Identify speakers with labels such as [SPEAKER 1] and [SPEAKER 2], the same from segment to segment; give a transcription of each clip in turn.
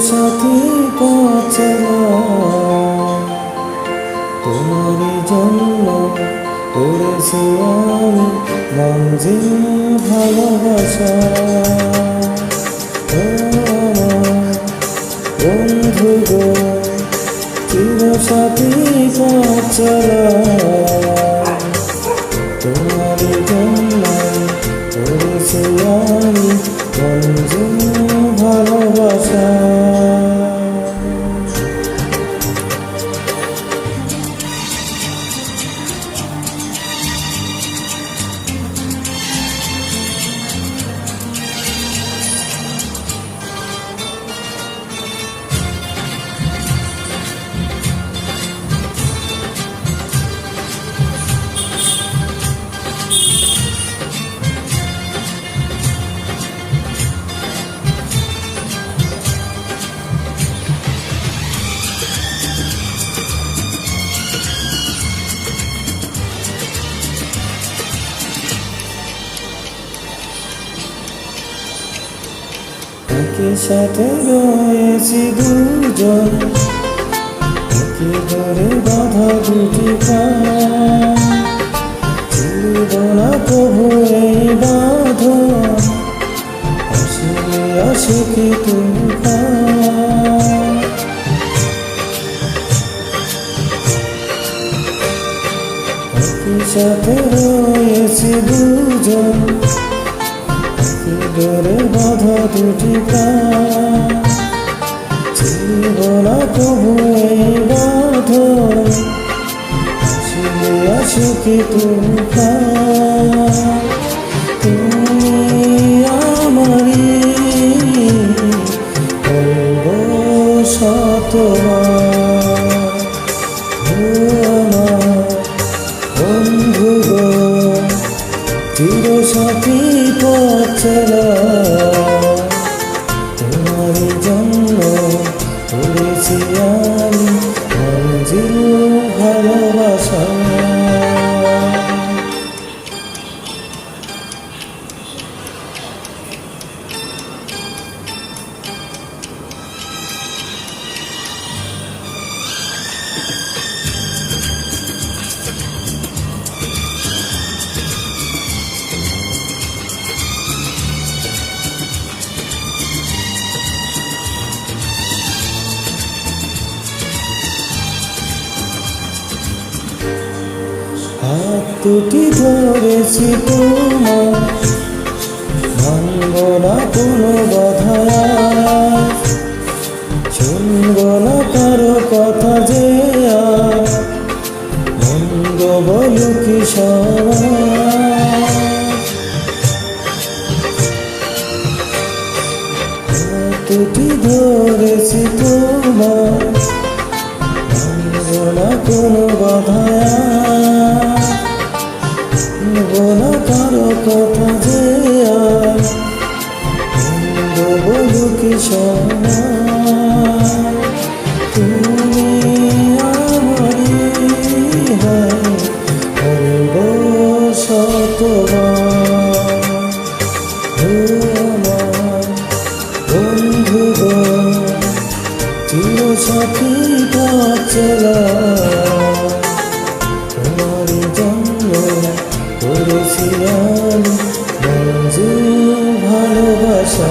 [SPEAKER 1] সাথী পচলা তোমারই জন্য করেছি আমি মঞ্জিল ভালোবাসা। বন্ধু গো চির সাথী পচলা তোমারই জন্য করেছি আমি মঞ্জিল ভালোবাসা। একই সাথে রয়েছি দুজন, একই ঘরে বাঁধা দুটি প্রাণ, ছিড়ব না কবু এই বাঁধন, আসলে আশিকি তুফান। একই সাথে রয়েছি দুজন, ডোরে বাঁধা দুটি প্রাণ, ছিড়ব না কবু এই বাঁধন, আসলে আশিকি তুফান। তুমি আমারই বলবো শতবার, আমার বন্ধু গো চির সাথী পচলা তোমারই জন্য করেছি আমি মঞ্জিল ভালোবাসা। হাত দুটি ধরেছি তোমার, ভাঙব না কোনো বাধা, শুনব না কারো কথা যে আর মন্দ বলুকি সবাই। হাত দুটি ধরেছি তোমার, ভাঙব না কোনো বাধা, না কারো কথা যে আর মন্দ বলুকি সবাই। তুমি আমারই বলবো শতবার, আমার বন্ধু গো চির সাথী পচলা তোমারই জন্য করেছি আমি মঞ্জিল ভালোবাসা।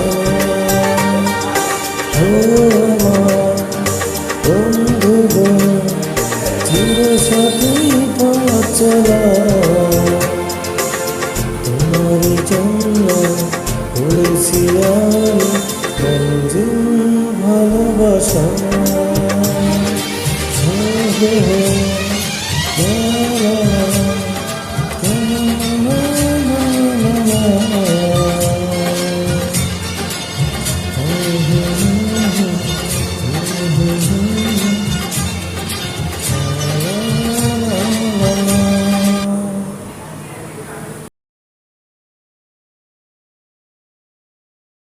[SPEAKER 1] আমার বন্ধু গো চির সাথী পচলা তোমারই জন্য করেছি আমি মঞ্জিল ভালোবাসা।